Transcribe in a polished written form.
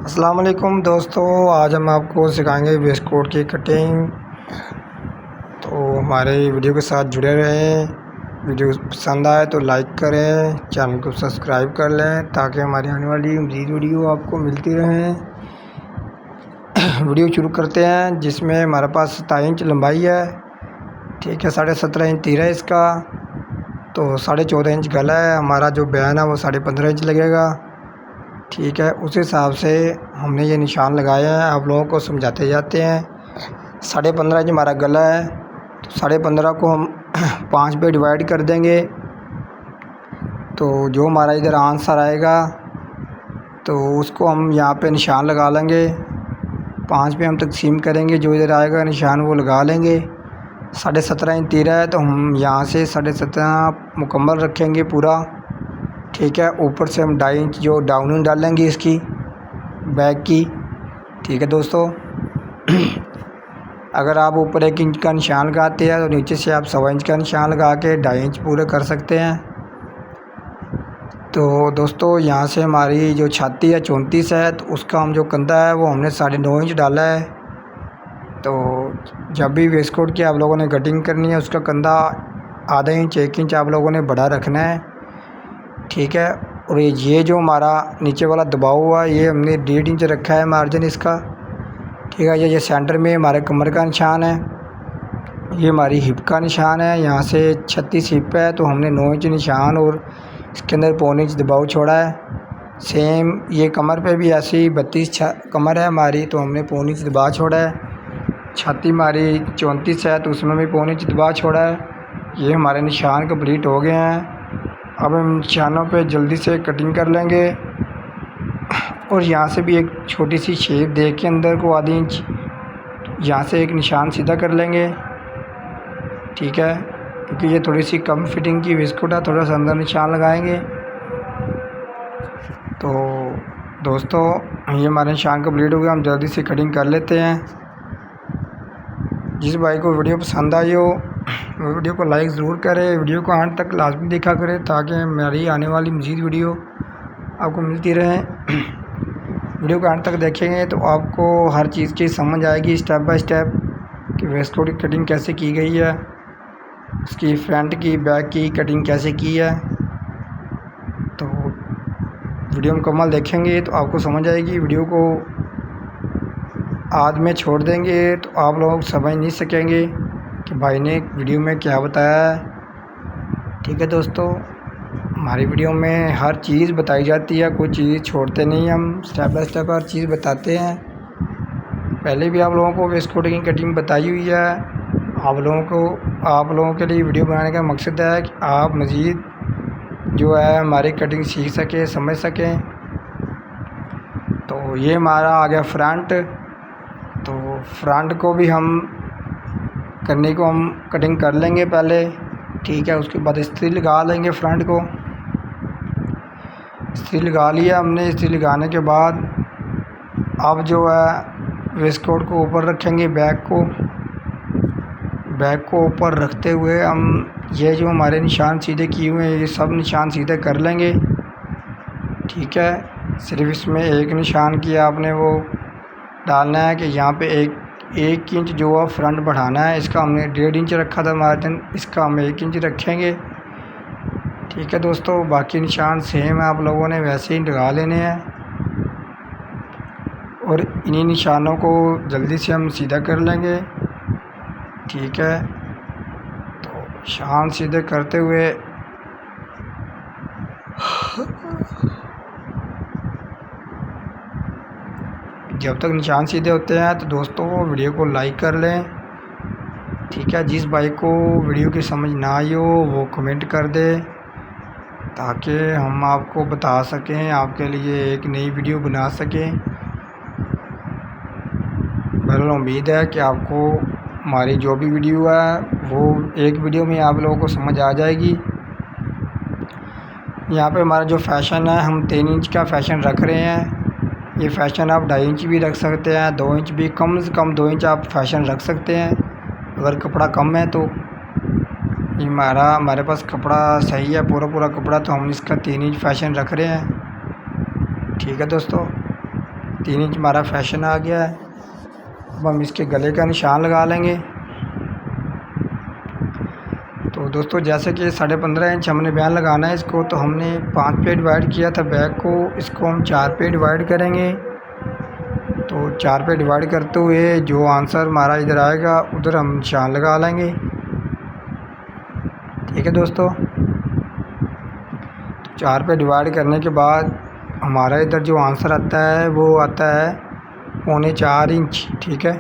अस्सलाम वालेकुम दोस्तों, आज हम आपको सिखाएंगे वेस्ट कोट की कटिंग। तो हमारे वीडियो के साथ जुड़े रहें। वीडियो पसंद आए तो लाइक करें, चैनल को सब्सक्राइब कर लें ताकि हमारी आने वाली मज़ीद वीडियो आपको मिलती रहें। वीडियो शुरू करते हैं, जिसमें हमारे पास 27 इंच लंबाई है, ठीक है। 17.5 इंच तीर है इसका, तो 14.5 इंच गला है। हमारा जो बयान है वो 15.5 इंच लगेगा, ठीक है। उस हिसाब से हमने ये निशान लगाए हैं, आप लोगों को समझाते जाते हैं। 15.5 इंच हमारा गला है, तो 15.5 को हम 5 पे डिवाइड कर देंगे। तो जो हमारा इधर आंसर आएगा तो उसको हम यहाँ पे निशान लगा लेंगे। 5 पे हम तकसीम करेंगे, जो इधर आएगा निशान वो लगा लेंगे। 17.5 इंच तीरा है, तो हम यहाँ से 17.5 मुकम्मल रखेंगे पूरा, ठीक है। ऊपर से हम 2.5 इंच जो डाउनिंग डालेंगे इसकी बैक की, ठीक है दोस्तों। अगर आप ऊपर 1 इंच का निशान लगाते हैं तो नीचे से आप 1.25 इंच का निशान लगा के 2.5 इंच पूरे कर सकते हैं। तो दोस्तों यहाँ से हमारी जो छाती है 34 है, तो उसका हम जो कंधा है वो हमने 9.5 इंच डाला है। तो जब भी वेस्ट कोट की आप लोगों ने कटिंग करनी है, उसका कंधा आधा इंच 1 इंच आप लोगों ने बढ़ा रखना है, ठीक है। और ये जो हमारा नीचे वाला दबाव हुआ, ये हमने 1.5 इंच रखा है मार्जिन इसका, ठीक है। ये सेंटर में हमारे कमर का निशान है, ये हमारी हिप का निशान है। यहाँ से 36 हिप है, तो हमने 9 इंच निशान और इसके अंदर 1.25 इंच दबाव छोड़ा है। सेम ये कमर पे भी ऐसी 32 कमर है हमारी, तो हमने 1.25 इंच दबाव छोड़ा है। छाती हमारी 34 है, तो उसमें भी 1.25 इंच दबाव छोड़ा है। ये हमारे निशान कंप्लीट हो गए हैं। अब हम निशानों पे जल्दी से कटिंग कर लेंगे। और यहाँ से भी एक छोटी सी शेप दे के अंदर को आधी इंच यहाँ से एक निशान सीधा कर लेंगे, ठीक है। क्योंकि ये थोड़ी सी कम फिटिंग की बिस्कुट है, थोड़ा सा अंदर निशान लगाएंगे। तो दोस्तों ये हमारे निशान कंप्लीट हो गया, हम जल्दी से कटिंग कर लेते हैं। जिस भाई को वीडियो पसंद आई हो वो वीडियो को लाइक ज़रूर करें, वीडियो को अंत तक लाजमी देखा करें ताकि मेरी आने वाली मज़ीद वीडियो आपको मिलती रहे। वीडियो को अंत तक देखेंगे तो आपको हर चीज़ की समझ आएगी स्टेप बाय स्टेप कि वेस्ट कोट की कटिंग कैसे की गई है, उसकी फ्रंट की बैक की कटिंग कैसे की है। तो वीडियो मुकम्मल देखेंगे तो आपको समझ आएगी। वीडियो को आध में छोड़ देंगे तो आप लोग समझ नहीं सकेंगे कि भाई ने वीडियो में क्या बताया है, ठीक है दोस्तों। हमारी वीडियो में हर चीज़ बताई जाती है, कोई चीज़ छोड़ते नहीं, हम स्टेप बाय स्टेप हर चीज़ बताते हैं। पहले भी आप लोगों को वेस्ट कोट की कटिंग बताई हुई है। आप लोगों के लिए वीडियो बनाने का मकसद है कि आप मज़ीद जो है हमारी कटिंग सीख सकें, समझ सकें। तो ये हमारा आ गया फ्रंट। तो फ्रंट को भी हम कटिंग कर लेंगे पहले, ठीक है। उसके बाद इस्त्री लगा लेंगे फ्रंट को। इस्त्री लगा लिया हमने। इस्त्री लगाने के बाद अब जो है वेस्ट कोट को ऊपर रखेंगे, बैक को ऊपर रखते हुए हम ये जो हमारे निशान सीधे किए हुए हैं ये सब निशान सीधे कर लेंगे, ठीक है। सिर्फ इसमें एक निशान किया आपने वो डालना है कि यहाँ पे एक इंच जो है फ्रंट बढ़ाना है। इसका हमने 1.5 इंच रखा था मार्जिन, इसका हम 1 इंच रखेंगे, ठीक है दोस्तों। बाकी निशान सेम है, आप लोगों ने वैसे ही लगा लेने हैं। और इन्हीं निशानों को जल्दी से हम सीधा कर लेंगे, ठीक है। तो निशान सीधे करते हुए जब तक निशान सीधे होते हैं तो दोस्तों वीडियो को लाइक कर लें, ठीक है। जिस भाई को वीडियो की समझ ना आई हो वो कमेंट कर दे ताकि हम आपको बता सकें, आपके लिए एक नई वीडियो बना सकें। बहरहाल उम्मीद है कि आपको हमारी जो भी वीडियो है वो एक वीडियो में आप लोगों को समझ आ जाएगी। यहाँ पे हमारा जो फ़ैशन है, हम 3 इंच का फ़ैशन रख रहे हैं। ये फ़ैशन आप 2.5 इंच भी रख सकते हैं, 2 इंच भी, कम से कम 2 इंच आप फ़ैशन रख सकते हैं अगर कपड़ा कम है तो। ये हमारे पास कपड़ा सही है, पूरा कपड़ा, तो हम इसका 3 इंच फ़ैशन रख रहे हैं, ठीक है दोस्तों। 3 इंच हमारा फैशन आ गया है। अब हम इसके गले का निशान लगा लेंगे। तो दोस्तों जैसे कि 15.5 इंच हमने बयान लगाना है इसको, तो हमने 5 पे डिवाइड किया था बैक को, इसको हम 4 पे डिवाइड करेंगे। तो 4 पे डिवाइड करते हुए जो आंसर हमारा इधर आएगा उधर हम निशान लगा लेंगे। ठीक है दोस्तों, तो 4 पे डिवाइड करने के बाद हमारा इधर जो आंसर आता है वो आता है 4.25 इंच। ठीक है।